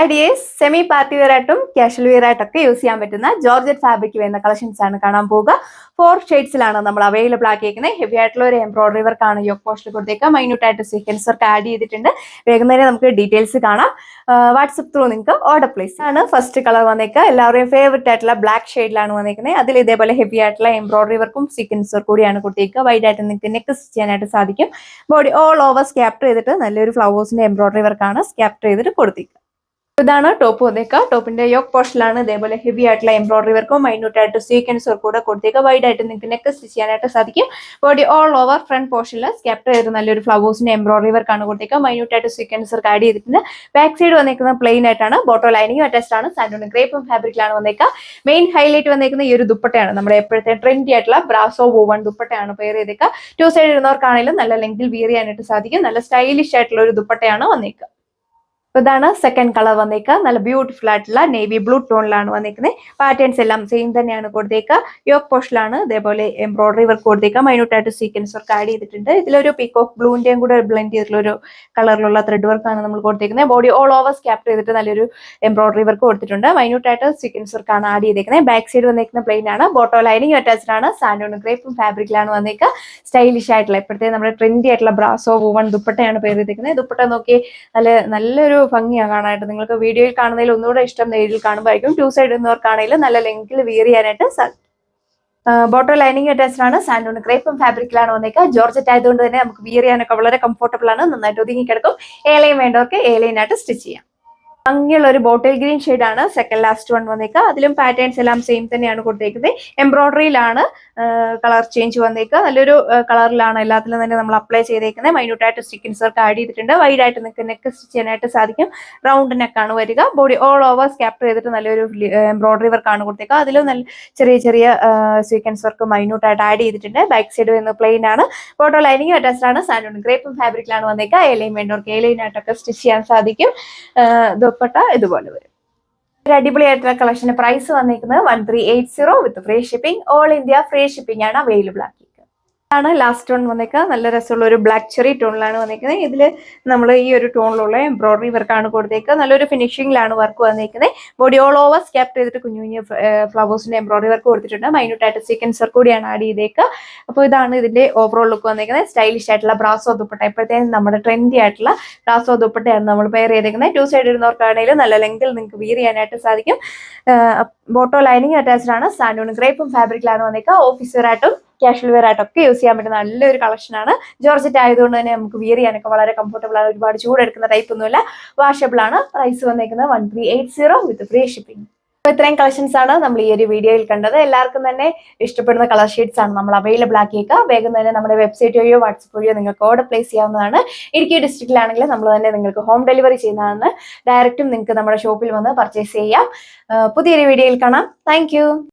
Hi dears, semi party wear ആയിട്ടും casual wear ആയിട്ടൊക്കെ use ചെയ്യാൻ പറ്റുന്ന ജോർജറ്റ് ഫാബ്രിക് വരുന്ന കളക്ഷൻസ് ആണ് കാണാൻ പോവുക. 4 ഷെയ്ഡ്സിലാണ് നമ്മൾ അവൈലബിൾ ആക്കിയിരിക്കുന്നത്. ഹെവി ആയിട്ടുള്ള ഒരു എംബ്രോയിഡറി വർക്ക് ആണ് യോക്ക് പോസ്റ്റിൽ കൊടുത്തേക്കുക. മൈന്യൂട്ട് ആയിട്ട് സീക്വൻസ് വർക്ക് ആഡ് ചെയ്തിട്ടുണ്ട്. വേഗം തന്നെ നമുക്ക് ഡീറ്റെയിൽസ് കാണാം. വാട്സപ്പ് ത്രൂ നിങ്ങൾക്ക് ഓർഡർ പ്ലേസ് ആണ്. ഫസ്റ്റ് കളർ വന്നേക്കുക എല്ലാവരുടെയും ഫേവറേറ്റ് ആയിട്ടുള്ള ബ്ലാക്ക് ഷെയ്ഡിലാണ് വന്നേക്കുന്നത്. അതിൽ ഇതേപോലെ ഹെവി ആയിട്ടുള്ള എംബ്രോയിഡറി വർക്കും സീക്വൻസ് വർക്ക് കൂടിയാണ് കൊടുത്തേക്കുക. വൈഡ് ആയിട്ട് നിങ്ങൾക്ക് നെക്ക് സ്റ്റിച്ച് ചെയ്യാനായിട്ട് സാധിക്കും. ബോഡി ഓൾ ഓവർ സ്കാപ്റ്റർ ചെയ്തിട്ട് നല്ലൊരു ഫ്ലവേഴ്സിന്റെ എംബ്രോയിഡറി വർക്കാണ് സ്കാപ്റ്റർ ചെയ്തിട്ട് കൊടുത്തേക്കുക. ഇതാണ് ടോപ്പ് വന്നേക്കുക. ടോപ്പിന്റെ യോക്ക് പോർഷനിലാണ് ഇതേപോലെ ഹെവി ആയിട്ടുള്ള എംബ്രോയിഡറി വർക്കും മൈന്യൂട്ട് ആയിട്ട് സീക്വൻസ് വർക്ക് കൂടെ കൊടുത്തേക്കുക. വൈഡ് ആയിട്ട് നിങ്ങൾക്ക് നെക്ക് സ്റ്റിച്ച് ചെയ്യാനായിട്ട് സാധിക്കും. ബോഡി ഓൾ ഓവർ ഫ്രണ്ട് പോർഷനിൽ സ്കാപ്റ്റർ ചെയ്ത് നല്ലൊരു ഫ്ലവേഴ്സിന്റെ എംബ്രോയിഡറി വർക്കാണ് കൊടുത്തേക്കുക. മൈന്യൂട്ട് ആയിട്ട് സീക്വൻസ് വർക്ക് ആഡ് ചെയ്തിട്ടുണ്ട്. ബാക്ക് സൈഡ് വന്നേക്കുന്നത് പ്ലെയിൻ ആയിട്ടാണ്. ബോട്ടോ ലൈനിങ് അറ്റാച്ച്ഡ് ആണ്. സാൻഡൂൺ ഗ്രേപ്പും ഫാബ്രിക്കിലാണ് വന്നേക്കുക. മെയിൻ ഹൈലൈറ്റ് വന്നേക്കുന്ന ഈ ഒരു ദുപ്പട്ടയാണ്. നമ്മുടെ എപ്പോഴത്തെ ട്രെൻഡി ആയിട്ടുള്ള ബ്രാസോ വൂവൺ ദുപ്പട്ടയാണ് പെയർ ചെയ്തേക്കുക. 2 സൈഡ് ഇരുന്നവർക്കാണെങ്കിലും നല്ല ലെങ്തിൽ വിയർ ചെയ്യാനായിട്ട് സാധിക്കും. നല്ല സ്റ്റൈലിഷ് ആയിട്ടുള്ള ഒരു ദുപ്പട്ടയാണ് വന്നേക്കുക. ഇതാണ് സെക്കൻഡ് കളർ വന്നേക്കുക. നല്ല ബ്യൂട്ടിഫുൾ ആയിട്ടുള്ള നേവി ബ്ലൂ ടോണിലാണ് വന്നേക്കുന്നത്. പാറ്റേൺസ് എല്ലാം സെയിം തന്നെയാണ് കൊടുത്തേക്കുക. യോക്ക് പോസ്റ്റിലാണ് ഇതേപോലെ എംബ്രോയിഡറി വർക്ക് കൊടുത്തേക്കുക. മൈന്യൂട്ട് ആയിട്ട് സീക്വൻസ് വർക്ക് ആഡ് ചെയ്തിട്ടുണ്ട്. ഇതിലൊരു പീകോക്ക് ബ്ലൂന്റെയും കൂടെ ബ്ലെൻഡ് ചെയ്തിട്ടുള്ള ഒരു കളറിലുള്ള ത്രെഡ് വർക്കാണ് നമ്മൾ കൊടുത്തേക്കുന്നത്. ബോഡി ഓൾ ഓവർ സ്കാപ്റ്റർ ചെയ്തിട്ട് നല്ലൊരു എംബ്രോയിഡറി വർക്ക് കൊടുത്തിട്ടുണ്ട്. മൈന്യൂട്ട് ആയിട്ട് സീക്വൻസ് വർക്കാണ് ആഡ് ചെയ്തേക്കുന്നത്. ബാക്ക് സൈഡ് വന്നേക്കുന്ന പ്ലെയിൻ ആണ്. ബോട്ടോ ലൈനിങ് അറ്റാച്ച്ഡ് ആണ്. സാൻഡൂൺ ഗ്രേപ്പും ഫാബ്രിക്കിലാണ് വന്നേക്കുക. സ്റ്റൈലിഷ് ആയിട്ടുള്ള ഇപ്പോഴത്തെ നമ്മുടെ ട്രെൻഡി ആയിട്ടുള്ള ബ്രാസോ വൂവൺ ദുപ്പട്ടയാണ് പെയർ ചെയ്തേക്കുന്നത്. ദുപ്പട്ട നോക്കി നല്ലൊരു ഭംഗിയാണ് കാണാനായിട്ട്. നിങ്ങൾക്ക് വീഡിയോയിൽ കാണുന്നതിൽ ഒന്നുകൂടെ ഇഷ്ടം നേരിൽ കാണുമ്പോഴായിരിക്കും. 2 സൈഡ് എന്നവർക്കാണെങ്കിലും നല്ല ലെങ്തിൽ വിയർ ചെയ്യാനായിട്ട് ബോട്ടോ ലൈനിങ് അറ്റാച്ച്ഡ് ആണ്. സാൻഡൂൺ ക്രേപ്പും ഫാബ്രിക്കിലാണ് വന്നേക്കുക. ജോർജറ്റ് ആയതുകൊണ്ട് തന്നെ നമുക്ക് വിയർ ചെയ്യാനൊക്കെ വളരെ കംഫർട്ടബിൾ ആണ്. നന്നായിട്ട് ഒതുങ്ങി കിടക്കും. ഏലയും വേണ്ടവർക്ക് ഏലയിനായിട്ട് സ്റ്റിച്ച് ചെയ്യാം. ഭംഗിയുള്ള ഒരു ബോട്ടിൽ ഗ്രീൻ ഷെയ്ഡ് ആണ് സെക്കൻഡ് ലാസ്റ്റ് വൺ വന്നേക്കുക. അതിലും പാറ്റേൺസ് എല്ലാം സെയിം തന്നെയാണ് കൊടുത്തേക്കുന്നത്. എംബ്രോയിഡറിയിലാണ് കളർ ചേഞ്ച് വന്നേക്കുക. നല്ലൊരു കളറിലാണ് എല്ലാത്തിലും തന്നെ നമ്മൾ അപ്ലൈ ചെയ്തേക്കുന്നത്. മൈന്യൂട്ട് ആയിട്ട് സീക്വൻസ് വർക്ക് ആഡ് ചെയ്തിട്ടുണ്ട്. വൈഡ് ആയിട്ട് നിങ്ങൾക്ക് നെക്ക് സ്റ്റിച്ച് ചെയ്യാനായിട്ട് സാധിക്കും. റൗണ്ട് നെക്കാണ് വരിക. ബോഡി ഓൾ ഓവർ സ്കാപ്റ്റർ ചെയ്തിട്ട് നല്ലൊരു എംബ്രോയിഡറി വർക്കാണ് കൊടുത്തേക്കുക. അതിലും നല്ല ചെറിയ സീക്വൻസ് വർക്ക് മൈന്യൂട്ട് ആയിട്ട് ആഡ് ചെയ്തിട്ടുണ്ട്. ബാക്ക് സൈഡ് വരുന്ന പ്ലെയിൻ ആണ്. ബോട്ടോ ലൈനിങ് അറ്റാച്ച്ഡ് ആണ്. സാൻഡൂൺ ഗ്രേപ്പും ഫാബ്രിക്കിലാണ് വന്നേക്കുക. ഏലയും വേണ്ടവർക്ക് ഏലയിനായിട്ടൊക്കെ സ്റ്റിച്ച് ചെയ്യാൻ സാധിക്കും. ദുപ്പട്ട ഇതുപോലെ വരും. ഒരു അടിപൊളിയായിട്ടുള്ള കളക്ഷന്റെ പ്രൈസ് വന്നിരിക്കുന്നത് 1380 വിത്ത് free shipping. All India free shipping ആണ് അവൈലബിൾ ആക്കി. ആണ് ലാസ്റ്റ് ടോൺ വന്നേക്കുക. നല്ല രസമുള്ള ഒരു ബ്ലാക്ക് ചെറി ടോണിലാണ് വന്നേക്കുന്നത്. ഇതിൽ നമ്മൾ ഈ ഒരു ടോണിലുള്ള എംബ്രോയിഡറി വർക്കാണ് കൊടുത്തേക്കുക. നല്ലൊരു ഫിനിഷിംഗിലാണ് വർക്ക് വന്നേക്കുന്നത്. ബോഡി ഓൾ ഓവർ സ്കാപ്റ്റ് ചെയ്തിട്ട് കുഞ്ഞു ഫ്ലവേഴ്സിന്റെ എംബ്രോയിഡറി വർക്ക് കൊടുത്തിട്ടുണ്ട്. മൈന്യൂട്ട് ആയിട്ട് സീക്വൻസ് വർക്ക് കൂടിയാണ് ആഡ് ചെയ്തേക്കുക. അപ്പോൾ ഇതാണ് ഇതിന്റെ ഓവറോൾ ലുക്ക് വന്നേക്കുന്നത്. സ്റ്റൈലിഷ് ആയിട്ടുള്ള ബ്രാസോ ദുപ്പട്ട, ഇപ്പോഴത്തേക്കും നമ്മുടെ ട്രെൻഡി ആയിട്ടുള്ള ബ്രാസോ ദുപ്പട്ടയാണ് നമ്മൾ പെയർ ചെയ്തേക്കുന്നത്. 2 സൈഡ് ഇരുന്നവർക്കാണെങ്കിലും നല്ല ലെങ്തിൽ നിങ്ങൾക്ക് വിയർ ചെയ്യാനായിട്ട് സാധിക്കും. ബോട്ടോ ലൈനിങ് അറ്റാച്ച്ഡ് ആണ്. സാൻഡൂൺ ഗ്രേപ്പും ഫാബ്രിക്കിലാണ് വന്നേക്കുക. ഓഫീസ് വെയർ ആയിട്ടും കാഷ്വൽ വെയർ ആയിട്ടൊക്കെ യൂസ് ചെയ്യാൻ പറ്റുന്ന നല്ലൊരു കളക്ഷൻ ആണ്. ജോർജറ്റ് ആയതുകൊണ്ട് തന്നെ നമുക്ക് വിയർ ചെയ്യാനൊക്കെ വളരെ കംഫർട്ടബിൾ ആണ്. ഒരുപാട് ചൂടെടുക്കുന്ന ടൈപ്പ് ഒന്നുമില്ല. വാഷബിൾ ആണ്. പ്രൈസ് വന്നേക്കുന്നത് 1380 വിത്ത് ഫ്രീ ഷിപ്പിംഗ്. ഇത്രയും കളക്ഷൻസ് ആണ് നമ്മൾ ഈ ഒരു വീഡിയോയിൽ കണ്ടത്. എല്ലാവർക്കും തന്നെ ഇഷ്ടപ്പെടുന്ന കളർ ഷെയ്ഡ്സ് ആണ് നമ്മൾ അവൈലബിൾ ആക്കിയേക്കുക. വേഗം തന്നെ നമ്മുടെ വെബ്സൈറ്റ് വഴിയോ വാട്സപ്പ് വഴിയോ നിങ്ങൾക്ക് ഓർഡർ പ്ലേസ് ചെയ്യാവുന്നതാണ്. ഇടുക്കി ഡിസ്ട്രിക്റ്റിലാണെങ്കിൽ നമ്മൾ തന്നെ നിങ്ങൾക്ക് ഹോം ഡെലിവറി ചെയ്യുന്നതാണ്. ഡയറക്റ്റും നിങ്ങൾക്ക് നമ്മുടെ ഷോപ്പിൽ വന്ന് പർച്ചേസ് ചെയ്യാം. പുതിയൊരു വീഡിയോയിൽ കാണാം. താങ്ക്